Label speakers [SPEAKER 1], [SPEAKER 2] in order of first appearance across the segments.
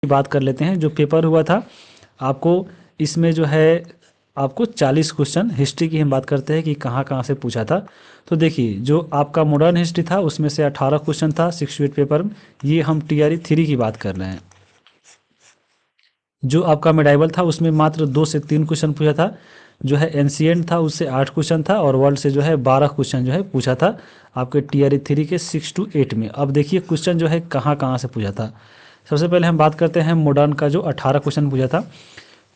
[SPEAKER 1] बात कर लेते हैं। जो पेपर हुआ था आपको, इसमें जो है आपको 40 क्वेश्चन हिस्ट्री की हम बात करते हैं कि कहाँ कहाँ से पूछा था। तो देखिए, जो आपका मॉडर्न हिस्ट्री था उसमें से 18 क्वेश्चन था 68 पेपर में। ये हम TRE 3 की बात कर रहे हैं। जो आपका मेडाइवल था उसमें मात्र 2 से 3 क्वेश्चन पूछा था। जो है एंशिएंट था उससे 8 क्वेश्चन था, और वर्ल्ड से जो है 12 क्वेश्चन जो है पूछा था आपके TRE 3 के 6 to 8 में। अब देखिए क्वेश्चन जो है कहाँ कहाँ से पूछा था। सबसे पहले हम बात करते हैं मॉडर्न का, जो 18 क्वेश्चन पूछा था।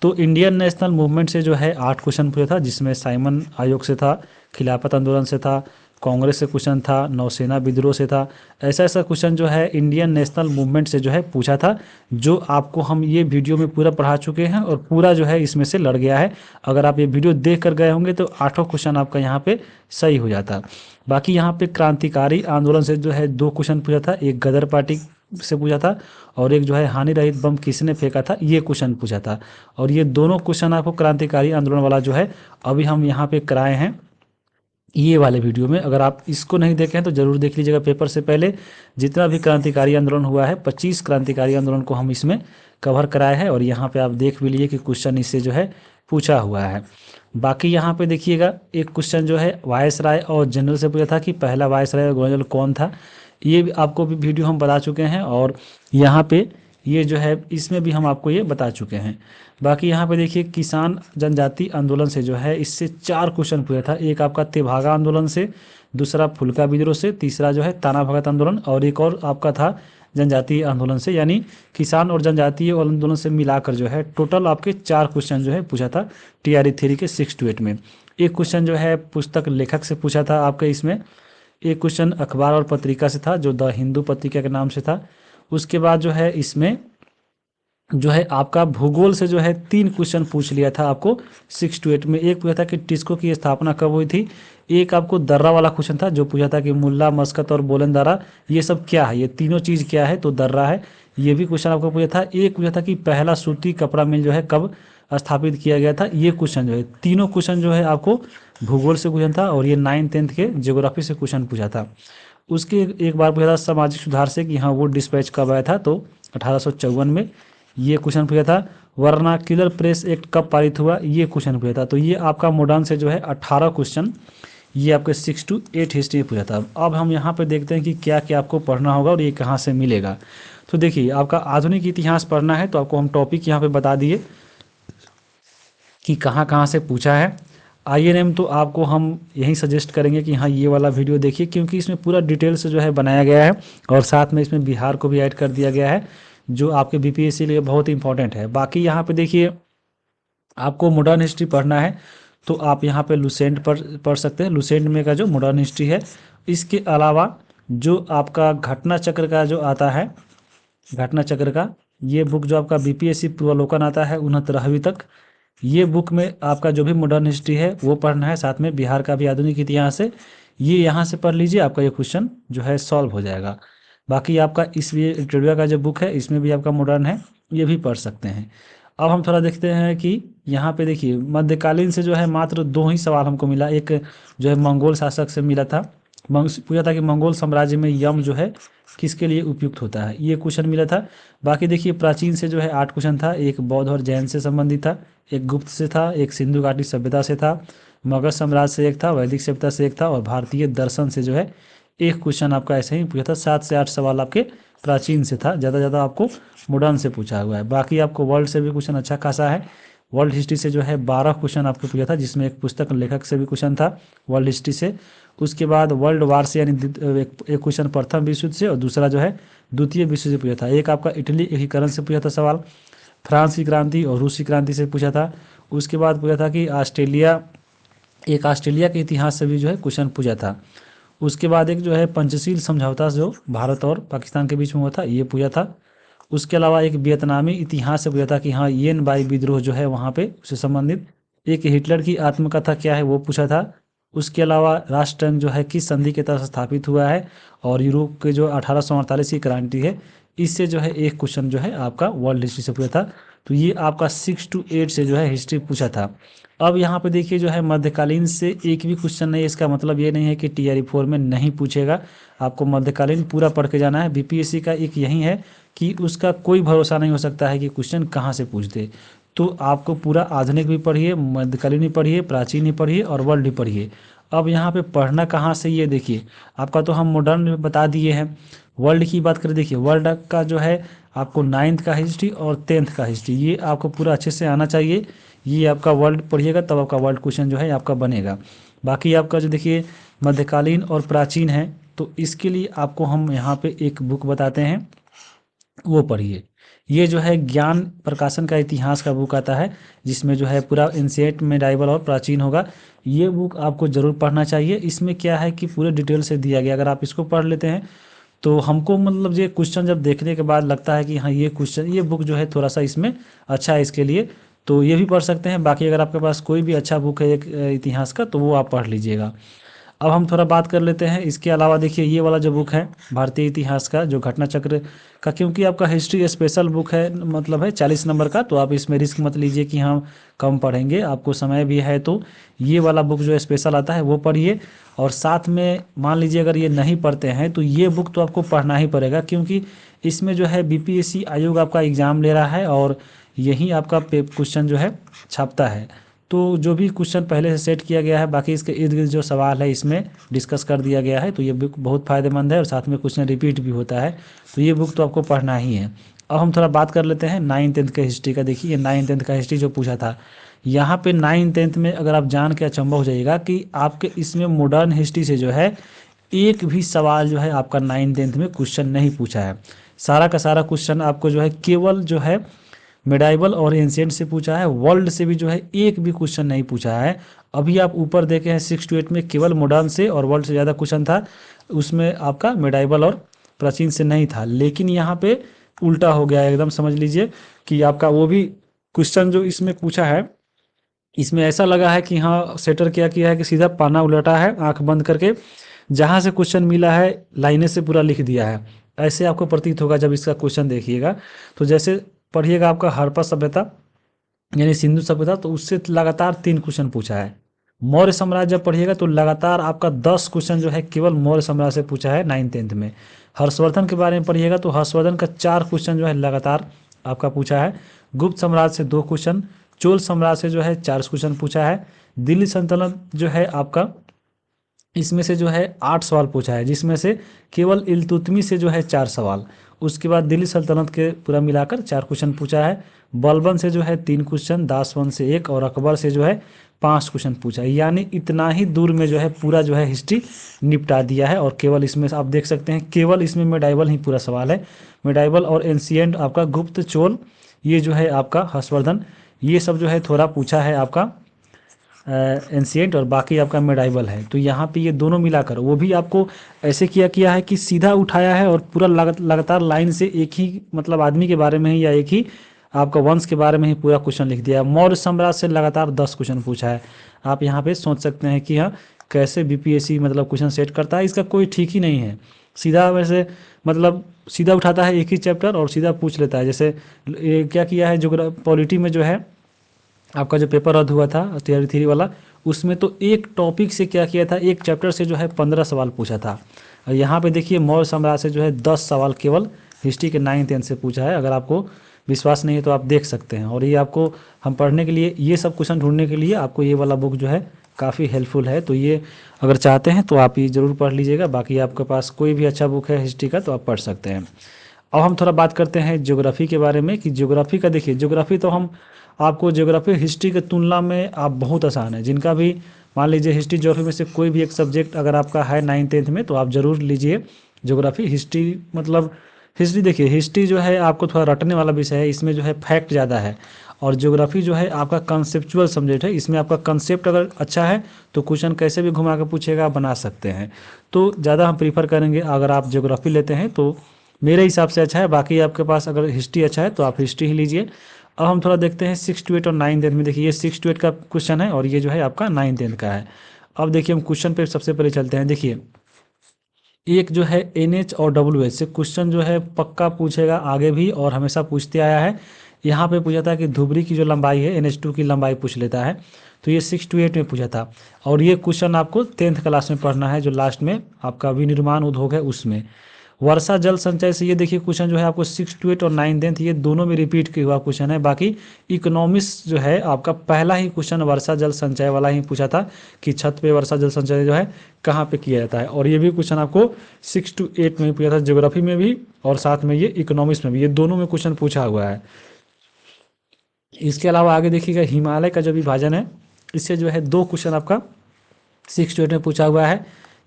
[SPEAKER 1] तो इंडियन नेशनल मूवमेंट से जो है 8 क्वेश्चन पूछा था, जिसमें साइमन आयोग से था, खिलाफत आंदोलन से था, कांग्रेस से क्वेश्चन था, नौसेना विद्रोह से था। ऐसा ऐसा क्वेश्चन जो है इंडियन नेशनल मूवमेंट से जो है पूछा था, जो आपको हम ये वीडियो में पूरा पढ़ा चुके हैं और पूरा जो है इसमें से लड़ गया है। अगर आप ये वीडियो देख कर गए होंगे तो 8 क्वेश्चन आपका यहाँ पे सही हो जाता। बाकी यहाँ पे क्रांतिकारी आंदोलन से जो है 2 क्वेश्चन पूछा था, एक गदर पार्टी से पूछा था और एक जो है हानि रहित बम किसने फेंका था, ये क्वेश्चन पूछा था। और ये दोनों क्वेश्चन आपको क्रांतिकारी आंदोलन वाला जो है अभी हम यहाँ पे कराए हैं ये वाले वीडियो में। अगर आप इसको नहीं देखे हैं तो जरूर देख लीजिएगा। पेपर से पहले जितना भी क्रांतिकारी आंदोलन हुआ है, 25 क्रांतिकारी आंदोलन को हम इसमें कवर कराए हैं, और यहाँ पे आप देख भी लिए कि क्वेश्चन इससे जो है पूछा हुआ है। बाकी यहाँ पे देखिएगा, एक क्वेश्चन जो है वायसराय और जनरल से पूछा था कि पहला वायसराय और गवर्नर कौन था। ये भी आपको भी वीडियो हम बता चुके हैं, और यहाँ पे ये जो है इसमें भी हम आपको ये बता चुके हैं। बाकी यहाँ पे देखिए, किसान जनजाति आंदोलन से जो है इससे 4 क्वेश्चन पूछा था। एक आपका तेभागा आंदोलन से, दूसरा फुल्का विद्रोह से, तीसरा जो है ताना भगत आंदोलन, और एक और आपका था जनजातीय आंदोलन से। यानी किसान और जनजातीय आंदोलन से मिलाकर जो है टोटल आपके 4 क्वेश्चन जो है पूछा था TRE 3 के 6 to 8 में। एक क्वेश्चन जो है पुस्तक लेखक से पूछा था आपके इसमें। एक क्वेश्चन अखबार और पत्रिका से था, जो द हिंदू पत्रिका के नाम से था। उसके बाद जो है इसमें जो है आपका भूगोल से जो है 3 क्वेश्चन पूछ लिया था आपको 6 to 8 में। एक पूछा था कि टिस्को की स्थापना कब हुई थी। एक आपको दर्रा वाला क्वेश्चन था, जो पूछा था कि मुल्ला, मस्कत और बोलन दर्रा ये सब क्या है, ये तीनों चीज़ क्या है, तो दर्रा है। ये भी क्वेश्चन आपको पूछा था। एक पूछा था कि पहला सूती कपड़ा मिल जो है कब स्थापित किया गया था। ये क्वेश्चन जो है, तीनों क्वेश्चन जो है आपको भूगोल से क्वेश्चन था, और ये 9th 10th के ज्योग्राफी से क्वेश्चन पूछा था। उसके एक बार पूछा था सामाजिक सुधार से कि हाँ वो डिस्पैच कब आया था, तो 1854 में ये क्वेश्चन पूछा था। वर्नाक्युलर प्रेस एक्ट कब पारित हुआ, ये क्वेश्चन पूछा था। तो ये आपका मॉडर्न से जो है 18 क्वेश्चन ये आपके 6 to 8 हिस्ट्री पूछा था। अब हम यहाँ पे देखते हैं कि क्या क्या आपको पढ़ना होगा और ये कहाँ से मिलेगा। तो देखिए, आपका आधुनिक इतिहास पढ़ना है तो आपको हम टॉपिक यहाँ पे बता दिए कि कहाँ कहाँ से पूछा है। INM तो आपको हम यही सजेस्ट करेंगे कि हाँ ये वाला वीडियो देखिए, क्योंकि इसमें पूरा डिटेल से जो है बनाया गया है, और साथ में इसमें बिहार को भी ऐड कर दिया गया है, जो आपके BPSC लिए बहुत इंपॉर्टेंट है। बाकी यहाँ पे देखिए, आपको मॉडर्न हिस्ट्री पढ़ना है तो आप यहाँ पे लुसेंट पढ़ सकते हैं। लुसेंट में का जो मॉडर्न हिस्ट्री है, इसके अलावा जो आपका घटना चक्र का जो आता है, घटना चक्र का ये बुक जो आपका BPSC पूर्वावलोकन आता है 69वीं तक, ये बुक में आपका जो भी मॉडर्न हिस्ट्री है वो पढ़ना है। साथ में बिहार का भी आधुनिक इतिहास है, ये यहाँ से पढ़ लीजिए, आपका ये क्वेश्चन जो है सॉल्व हो जाएगा। बाकी आपका इस ट्रिविया का जो बुक है इसमें भी आपका मॉडर्न है, ये भी पढ़ सकते हैं। अब हम थोड़ा देखते हैं कि यहाँ पे देखिए, मध्यकालीन से जो है मात्र 2 ही सवाल हमको मिला। एक जो है मंगोल शासक से मिला था, पूछा था कि मंगोल साम्राज्य में यम जो है किसके लिए उपयुक्त होता है, ये क्वेश्चन मिला था। बाकी देखिए, प्राचीन से जो है 8 क्वेश्चन था। एक बौद्ध और जैन से संबंधित था, एक गुप्त से था, एक सिंधु घाटी सभ्यता से था, मगध साम्राज्य से एक था, वैदिक सभ्यता से एक था, और भारतीय दर्शन से जो है एक क्वेश्चन आपका ऐसे ही पूछा था। 7 से 8 सवाल आपके प्राचीन से था, ज़्यादा आपको मॉडर्न से पूछा हुआ है। बाकी आपको वर्ल्ड से भी क्वेश्चन अच्छा खासा है। वर्ल्ड हिस्ट्री से जो है 12 क्वेश्चन आपको पूछा था, जिसमें एक पुस्तक लेखक से भी क्वेश्चन था वर्ल्ड हिस्ट्री से। उसके बाद वर्ल्ड वार से, यानी एक क्वेश्चन प्रथम विश्व युद्ध से, और दूसरा जो है द्वितीय विश्व से पूछा था। एक आपका इटली एकीकरण से पूछा था सवाल, फ्रांस की क्रांति और रूस की क्रांति से पूछा था। उसके बाद पूछा था कि ऑस्ट्रेलिया के इतिहास से भी जो है क्वेश्चन पूछा था। उसके बाद एक जो है पंचशील समझौता जो भारत और पाकिस्तान के बीच में हुआ था, ये पूछा था। उसके अलावा एक वियतनामी इतिहास से पूछा था कि हाँ येन बाई विद्रोह जो है वहाँ पे उससे संबंधित। एक हिटलर की आत्मकथा क्या है वो पूछा था। उसके अलावा राष्ट्रसंघ जो है किस संधि के तहत स्थापित हुआ है, और यूरोप के जो 1848 की क्रांति है, इससे जो है एक क्वेश्चन जो है आपका वर्ल्ड हिस्ट्री से पूछा था। तो ये आपका 6 to 8 से जो है हिस्ट्री पूछा था। अब यहाँ पे देखिए जो है मध्यकालीन से एक भी क्वेश्चन नहीं है, इसका मतलब ये नहीं है कि टीआरई 4 में नहीं पूछेगा। आपको मध्यकालीन पूरा पढ़ के जाना है। बीपीएससी का एक यही है कि उसका कोई भरोसा नहीं हो सकता है कि क्वेश्चन कहाँ से पूछ दे। तो आपको पूरा आधुनिक भी पढ़िए, मध्यकालीन भी पढ़िए, प्राचीन भी पढ़िए और वर्ल्ड भी पढ़िए। अब यहाँ पे पढ़ना कहाँ से, ये देखिए आपका तो हम मॉडर्न में बता दिए हैं। वर्ल्ड की बात करें, देखिए वर्ल्ड का जो है आपको 9th का हिस्ट्री और 10th का हिस्ट्री ये आपको पूरा अच्छे से आना चाहिए। ये आपका वर्ल्ड पढ़िएगा तब आपका वर्ल्ड क्वेश्चन जो है आपका बनेगा। बाकी आपका जो देखिए मध्यकालीन और प्राचीन है, तो इसके लिए आपको हम यहाँ पे एक बुक बताते हैं, वो पढ़िए। ये जो है ज्ञान प्रकाशन का इतिहास का बुक आता है, जिसमें जो है पूरा एंशिएंट, मेडाइवल और प्राचीन होगा। ये बुक आपको ज़रूर पढ़ना चाहिए। इसमें क्या है कि पूरे डिटेल से दिया गया, अगर आप इसको पढ़ लेते हैं तो हमको मतलब ये क्वेश्चन जब देखने के बाद लगता है कि हाँ ये क्वेश्चन, ये बुक जो है थोड़ा सा इसमें अच्छा है इसके लिए, तो ये भी पढ़ सकते हैं। बाकी अगर आपके पास कोई भी अच्छा बुक है एक इतिहास का, तो वो आप पढ़ लीजिएगा। अब हम थोड़ा बात कर लेते हैं इसके अलावा। देखिए ये वाला जो बुक है भारतीय इतिहास का जो घटना चक्र का, क्योंकि आपका हिस्ट्री स्पेशल बुक है, मतलब है 40 नंबर का, तो आप इसमें रिस्क मत लीजिए कि हम कम पढ़ेंगे, आपको समय भी है। तो ये वाला बुक जो स्पेशल आता है वो पढ़िए। और साथ में मान लीजिए अगर ये नहीं पढ़ते हैं तो ये बुक तो आपको पढ़ना ही पड़ेगा, क्योंकि इसमें जो है बीपीएससी आयोग आपका एग्ज़ाम ले रहा है और यही आपका क्वेश्चन जो है छापता है। तो जो भी क्वेश्चन पहले से सेट किया गया है, बाकी इसके इर्द गिर्द जो सवाल है इसमें डिस्कस कर दिया गया है। तो ये बुक बहुत फ़ायदेमंद है और साथ में क्वेश्चन रिपीट भी होता है, तो ये बुक तो आपको पढ़ना ही है। अब हम थोड़ा बात कर लेते हैं 9th-10th के हिस्ट्री का। देखिए 9th-10th का हिस्ट्री जो पूछा था, यहाँ पे 9th-10th में अगर आप जान के अचंभा हो जाइएगा कि आपके इसमें मॉडर्न हिस्ट्री से जो है एक भी सवाल जो है आपका 9th-10th में क्वेश्चन नहीं पूछा है। सारा का सारा क्वेश्चन आपको जो है केवल जो है मेडाइवल और एंशिएंट से पूछा है। वर्ल्ड से भी जो है एक भी क्वेश्चन नहीं पूछा है। अभी आप ऊपर देखे हैं 6 to 8 में केवल मॉडर्न से और वर्ल्ड से ज़्यादा क्वेश्चन था, उसमें आपका मेडाइवल और प्राचीन से नहीं था। लेकिन यहाँ पे उल्टा हो गया है एकदम, समझ लीजिए कि आपका वो भी क्वेश्चन जो इसमें पूछा है, इसमें ऐसा लगा है कि हाँ सेटर क्या किया है कि सीधा पाना उलटा है आंख बंद करके, जहाँ से क्वेश्चन मिला है लाइनें से पूरा लिख दिया है। ऐसे आपको प्रतीत होगा जब इसका क्वेश्चन देखिएगा। तो जैसे पढ़िएगा आपका हड़प्पा सभ्यता यानी सिंधु सभ्यता, तो उससे लगातार 3 क्वेश्चन पूछा है। मौर्य साम्राज्य जब पढ़िएगा तो लगातार आपका 10 क्वेश्चन जो है केवल मौर्य साम्राज्य से पूछा है 9th-10th में। हर्षवर्धन के बारे में पढ़िएगा तो हर्षवर्धन का 4 क्वेश्चन जो है लगातार आपका पूछा है। गुप्त साम्राज्य से 2 क्वेश्चन, चोल साम्राज्य से जो है 4 क्वेश्चन पूछा है। दिल्ली सल्तनत जो है आपका, इसमें से जो है 8 सवाल पूछा है, जिसमें से केवल इल्तुतमिश से जो है 4 सवाल। उसके बाद दिल्ली सल्तनत के पूरा मिलाकर 4 क्वेश्चन पूछा है। बलबन से जो है 3 क्वेश्चन, दासवन से 1 और अकबर से जो है 5 क्वेश्चन पूछा है। यानी इतना ही दूर में जो है पूरा जो है हिस्ट्री निपटा दिया है। और केवल इसमें आप देख सकते हैं, केवल इसमें मेडाइवल ही पूरा सवाल है। मेडाइवल और एंशिएंट आपका गुप्त, चोल, ये जो है आपका हर्षवर्धन, ये सब जो है थोड़ा पूछा है आपका एंशिएंट, और बाकी आपका मेडाइवल है। तो यहाँ पे ये दोनों मिलाकर वो भी आपको ऐसे किया है कि सीधा उठाया है और पूरा लगातार लाइन से एक ही मतलब आदमी के बारे में ही या एक ही आपका वंश के बारे में ही पूरा क्वेश्चन लिख दिया है। मौर्य साम्राज्य से लगातार 10 क्वेश्चन पूछा है। आप यहाँ पे सोच सकते हैं कि हाँ कैसे बीपीएससी मतलब क्वेश्चन सेट करता है, इसका कोई ठीक ही नहीं है। सीधा वैसे मतलब सीधा उठाता है एक ही चैप्टर और सीधा पूछ लेता है। जैसे क्या किया है पॉलिटी में जो है आपका जो पेपर रद्द हुआ था टीआरई 3 वाला, उसमें तो एक टॉपिक से क्या किया था, एक चैप्टर से जो है 15 सवाल पूछा था। और यहाँ पे देखिए मौर्य साम्राज्य से जो है 10 सवाल केवल हिस्ट्री के 9th-10th से पूछा है। अगर आपको विश्वास नहीं है तो आप देख सकते हैं। और ये आपको हम पढ़ने के लिए, ये सब क्वेश्चन ढूंढने के लिए आपको ये वाला बुक जो है काफ़ी हेल्पफुल है। तो ये अगर चाहते हैं तो आप ये ज़रूर पढ़ लीजिएगा। बाकी आपके पास कोई भी अच्छा बुक है हिस्ट्री का तो आप पढ़ सकते हैं। अब हम थोड़ा बात करते हैं ज्योग्राफी के बारे में कि ज्योग्राफी का देखिए, ज्योग्राफी तो हम आपको ज्योग्राफी हिस्ट्री के तुलना में आप बहुत आसान है। जिनका भी मान लीजिए हिस्ट्री ज्योग्राफी में से कोई भी एक सब्जेक्ट अगर आपका है 9th-10th में तो आप ज़रूर लीजिए ज्योग्राफी। हिस्ट्री मतलब हिस्ट्री देखिए, हिस्ट्री जो है आपको थोड़ा रटने वाला विषय है, इसमें जो है फैक्ट ज़्यादा है। और ज्योग्राफी जो है आपका कंसेप्चुअल सब्जेक्ट है, इसमें आपका कंसेप्ट अगर अच्छा है तो क्वेश्चन कैसे भी घुमा कर पूछेगा आप बना सकते हैं। तो ज़्यादा हम प्रीफर करेंगे अगर आप ज्योग्राफी लेते हैं तो मेरे हिसाब से अच्छा है। बाकी आपके पास अगर हिस्ट्री अच्छा है तो आप हिस्ट्री ही लीजिए। अब हम थोड़ा देखते हैं 6 to 8 और 9th-10th में। देखिए ये 6 to 8 का क्वेश्चन है और ये जो है आपका 9th-10th का है। अब देखिए हम क्वेश्चन पे सबसे पहले चलते हैं। देखिए एक जो है NH और WH से क्वेश्चन जो है पक्का पूछेगा आगे भी और हमेशा पूछते आया है। यहाँ पे पूछा था कि धुबरी की जो लंबाई है NH2 की लंबाई पूछ लेता है, तो ये 6 to 8 में पूछा था। और ये क्वेश्चन आपको 10th क्लास में पढ़ना है, जो लास्ट में आपका विनिर्माण उद्योग है उसमें। वर्षा जल संचय से ये देखिए क्वेश्चन जो है आपको 6 to 8 और 9 10th ये दोनों में रिपीट किया हुआ क्वेश्चन है। बाकी इकोनॉमिक्स जो है आपका पहला ही क्वेश्चन वर्षा जल संचय वाला ही पूछा था कि छत पे वर्षा जल संचय जो है कहाँ पे किया जाता है, और ये भी क्वेश्चन आपको 6 to 8 में पूछा था, ज्योग्राफी में भी और साथ में ये इकोनॉमिक्स में भी, ये दोनों में क्वेश्चन पूछा हुआ है। इसके अलावा आगे देखिएगा हिमालय का जो विभाजन है, इससे जो है 2 क्वेश्चन आपका 6 to 8 में पूछा हुआ है।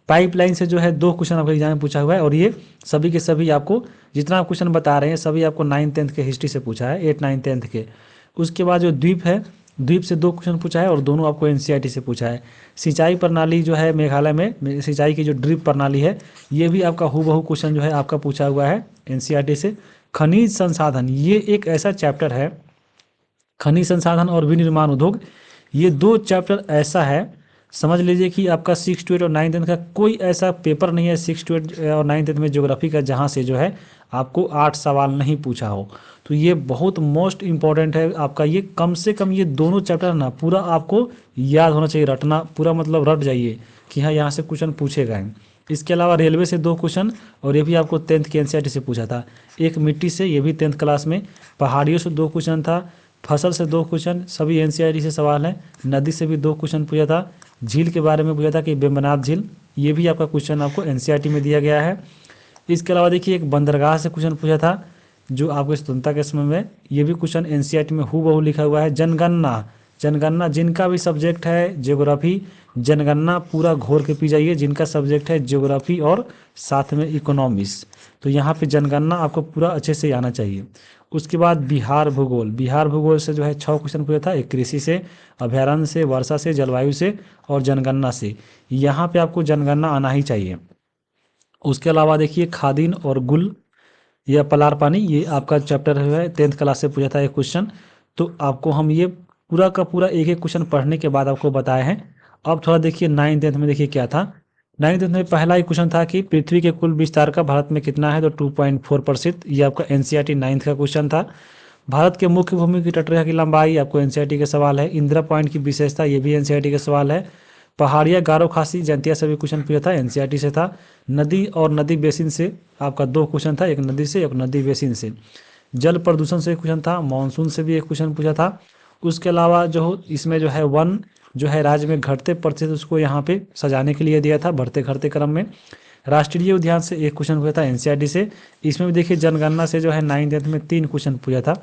[SPEAKER 1] पाइपलाइन से जो है 2 क्वेश्चन आपका एग्जाम में पूछा हुआ है, और ये सभी के सभी आपको जितना आप क्वेश्चन बता रहे हैं सभी आपको 9 10th के हिस्ट्री से पूछा है, 8 9 10th के। उसके बाद जो द्वीप है, द्वीप से 2 क्वेश्चन पूछा है और दोनों आपको NCERT से पूछा है। सिंचाई प्रणाली जो है मेघालय में सिंचाई की जो ड्रिप प्रणाली है, ये भी आपका हूबहू क्वेश्चन जो है आपका पूछा हुआ है NCERT से। खनिज संसाधन, ये एक ऐसा चैप्टर है, खनिज संसाधन और विनिर्माण उद्योग, ये 2 चैप्टर ऐसा है, समझ लीजिए कि आपका 6 to 8 और 9 10th का कोई ऐसा पेपर नहीं है 6 to 8 और 9 10th में ज्योग्राफी का जहाँ से जो है आपको 8 सवाल नहीं पूछा हो। तो ये बहुत मोस्ट इम्पॉर्टेंट है आपका, ये कम से कम ये दोनों चैप्टर ना पूरा आपको याद होना चाहिए, रटना पूरा मतलब रट जाइए कि हाँ यहाँ से क्वेश्चन पूछेगा है। इसके अलावा रेलवे से 2 क्वेश्चन, और ये भी आपको 10th के NCERT से पूछा था। एक मिट्टी से, ये भी 10th क्लास में। पहाड़ियों से 2 क्वेश्चन था। फसल से 2 क्वेश्चन, सभी NCERT से सवाल है। नदी से भी 2 क्वेश्चन पूछा था। झील के बारे में पूछा था कि वेम्बनाथ झील, ये भी आपका क्वेश्चन आपको NCERT में दिया गया है। इसके अलावा देखिए एक बंदरगाह से क्वेश्चन पूछा था जो आपको स्वतंत्रता के समय में, ये भी क्वेश्चन NCERT में हूबहू लिखा हुआ है। जनगणना, जनगणना जिनका भी सब्जेक्ट है ज्योग्राफी, जनगणना पूरा घोर के पी जाइए, जिनका सब्जेक्ट है ज्योग्राफी और साथ में इकोनॉमिक्स, तो यहाँ पे जनगणना आपको पूरा अच्छे से आना चाहिए। उसके बाद बिहार भूगोल, बिहार भूगोल से जो है 6 क्वेश्चन पूछा था, एक कृषि से, अभ्यारण्य से, वर्षा से, जलवायु से और जनगणना से। यहाँ पे आपको जनगणना आना ही चाहिए। उसके अलावा देखिए खादीन और गुल या पलार पानी, ये आपका चैप्टर है 10th क्लास से पूछा था एक क्वेश्चन। तो आपको हम ये पूरा का पूरा एक एक क्वेश्चन पढ़ने के बाद आपको बताए हैं। अब थोड़ा देखिए 9 10th में देखिए क्या था। 9 10th में पहला ही क्वेश्चन था कि पृथ्वी के कुल विस्तार का भारत में कितना है, तो 2.4%, ये आपका NCERT 9th का क्वेश्चन था। भारत के मुख्य भूमि की तटरेखा की लंबाई आपको NCERT का सवाल है। इंदिरा पॉइंट की विशेषता, ये भी NCERT का सवाल है। पहाड़िया गारो खासी जंतिया सभी क्वेश्चन पूछा था, NCERT से था। नदी और नदी बेसिन से आपका 2 क्वेश्चन था, एक नदी से एक नदी बेसिन से। जल प्रदूषण से एक क्वेश्चन था, मानसून से भी एक क्वेश्चन पूछा था। उसके अलावा जो इसमें जो है वन जो है राज्य में घटते प्रतिशत, उसको यहाँ पे सजाने के लिए दिया था बढ़ते घटते क्रम में। राष्ट्रीय उद्यान से एक क्वेश्चन पूछा था NCERT से। इसमें भी देखिए जनगणना से जो है 9 10th में 3 क्वेश्चन पूछा था।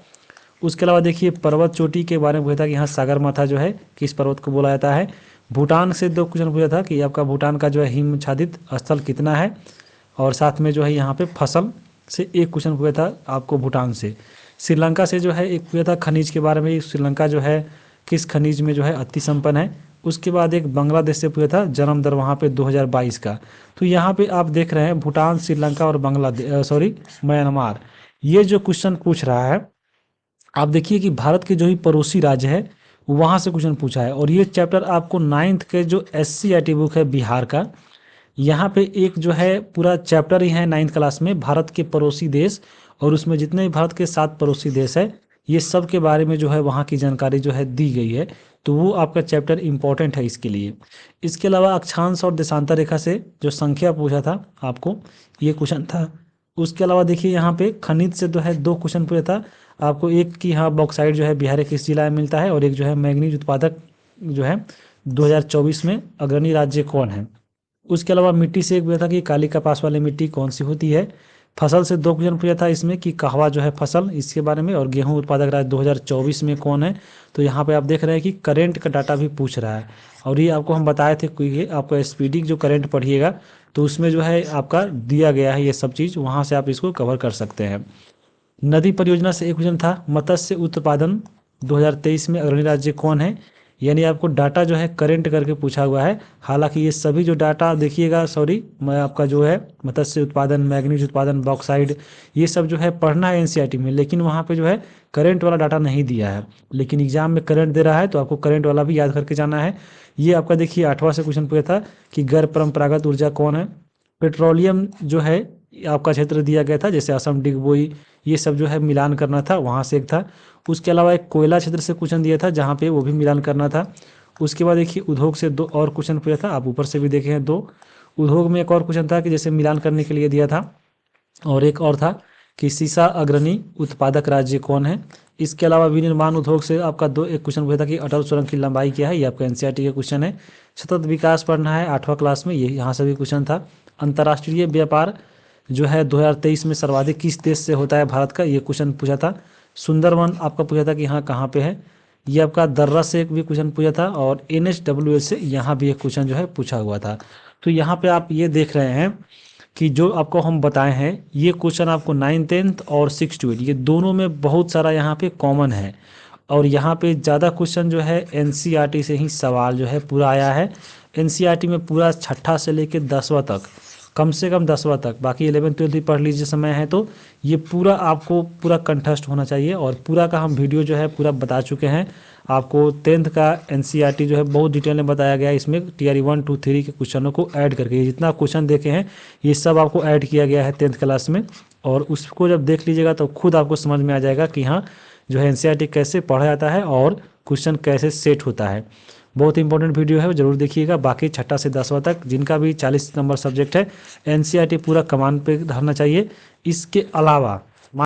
[SPEAKER 1] उसके अलावा देखिए पर्वत चोटी के बारे में पूछा था कि यहाँ सागरमाथा जो है किस पर्वत को बोला जाता है। भूटान से 2 क्वेश्चन पूछा था कि आपका भूटान का जो है हिमच्छादित स्थल कितना है, और साथ में जो है यहाँ पे फसल से एक क्वेश्चन पूछा था आपको भूटान से। श्रीलंका से जो है एक पूछा था खनिज के बारे में, श्रीलंका जो है किस खनिज में जो है अति संपन्न है। उसके बाद एक बांग्लादेश से पूछा था जन्म दर वहाँ पे 2022 का। तो यहाँ पे आप देख रहे हैं भूटान, श्रीलंका और म्यांमार, ये जो क्वेश्चन पूछ रहा है, आप देखिए कि भारत के जो ही पड़ोसी राज्य है वहाँ से क्वेश्चन पूछा है। और ये चैप्टर आपको 9th के जो SCERT बुक है बिहार का, यहाँ पे एक जो है पूरा चैप्टर ही है 9th क्लास में, भारत के पड़ोसी देश, और उसमें जितने भी भारत के 7 पड़ोसी देश है ये सब के बारे में जो है वहाँ की जानकारी जो है दी गई है। तो वो आपका चैप्टर इंपॉर्टेंट है इसके लिए। इसके अलावा अक्षांश और देशांतर रेखा से जो संख्या पूछा था आपको, ये क्वेश्चन था। उसके अलावा देखिए यहाँ पे खनिज से जो है 2 क्वेश्चन पूछा था आपको, एक कि हाँ बॉक्साइट जो है बिहार के किस जिला में मिलता है, और एक जो है मैग्नीज उत्पादक जो है 2024 में अग्रणी राज्य कौन है। उसके अलावा मिट्टी से एक पूछा था कि काली कपास वाली मिट्टी कौन सी होती है। फसल से 2 क्वेश्चन पूछा था इसमें कि कहवा जो है फसल, इसके बारे में, और गेहूं उत्पादक राज्य 2024 में कौन है। तो यहाँ पे आप देख रहे हैं कि करंट का डाटा भी पूछ रहा है, और ये आपको हम बताए थे कि आपको एसपीडी जो करंट पढ़िएगा तो उसमें जो है आपका दिया गया है ये सब चीज़, वहाँ से आप इसको कवर कर सकते हैं। नदी परियोजना से एक क्वेश्चन था, मत्स्य उत्पादन 2023 में अग्रणी राज्य कौन है, यानी आपको डाटा जो है करंट करके पूछा हुआ है। हालांकि ये सभी जो डाटा देखिएगा, मैं आपका जो है मत्स्य उत्पादन, मैग्नीज उत्पादन, बॉक्साइड, ये सब जो है पढ़ना है NCERT में, लेकिन वहाँ पे जो है करंट वाला डाटा नहीं दिया है। लेकिन एग्जाम में करंट दे रहा है तो आपको करंट वाला भी याद करके जाना है। ये आपका देखिए 8वां से क्वेश्चन पूछा था कि गैर परंपरागत ऊर्जा कौन है। पेट्रोलियम जो है आपका क्षेत्र दिया गया था, जैसे असम, डिगबोई, ये सब जो है मिलान करना था, वहाँ से एक था। उसके अलावा एक कोयला क्षेत्र से क्वेश्चन दिया था, जहाँ पे वो भी मिलान करना था। उसके बाद देखिए उद्योग से 2 और क्वेश्चन पूछा था, आप ऊपर से भी देखे हैं 2। उद्योग में एक और क्वेश्चन था कि जैसे मिलान करने के लिए दिया था, और एक और था कि सीसा अग्रणी उत्पादक राज्य कौन है। इसके अलावा विनिर्माण उद्योग से आपका एक क्वेश्चन पूछा था कि अटल सुरंग की लंबाई क्या है, ये आपका एनसीईआरटी का क्वेश्चन है। सतत विकास पढ़ना है 8वां क्लास में, ये यहाँ से भी क्वेश्चन था। अंतर्राष्ट्रीय व्यापार जो है 2023 में सर्वाधिक किस देश से होता है भारत का, ये क्वेश्चन पूछा था। सुंदरवन आपका पूछा था कि हाँ कहाँ पे है, ये आपका दर्रा से एक भी क्वेश्चन पूछा था, और NHWS से यहाँ भी एक क्वेश्चन जो है पूछा हुआ था। तो यहाँ पे आप ये देख रहे हैं कि जो आपको हम बताए हैं ये क्वेश्चन आपको 9th 10th और 6 to 8 ये दोनों में बहुत सारा यहाँ पे कॉमन है, और यहाँ पे ज़्यादा क्वेश्चन जो है एनसीईआरटी से ही सवाल जो है पूरा आया है। एनसीईआरटी में पूरा 6ठा से लेकर 10वां तक, कम से कम 10वां तक, बाकी 11th 12th भी पढ़ लीजिए समय है तो। ये पूरा आपको पूरा कंठस्थ होना चाहिए, और पूरा का हम वीडियो जो है पूरा बता चुके हैं आपको। 10th का एनसीईआरटी जो है बहुत डिटेल में बताया गया है, इसमें टीआरई 1 2 3 के क्वेश्चनों को ऐड करके, जितना क्वेश्चन देखे हैं ये सब आपको ऐड किया गया है 10th क्लास में। और उसको जब देख लीजिएगा तो खुद आपको समझ में आ जाएगा कि हाँ जो है एनसीईआरटी कैसे पढ़ा जाता है और क्वेश्चन कैसे सेट होता है। बहुत इंपॉर्टेंट वीडियो है, जरूर देखिएगा। बाकी 6ठा से 10वां तक जिनका भी 40 नंबर सब्जेक्ट है, एनसीईआरटी पूरा कमान पे धरना चाहिए। इसके अलावा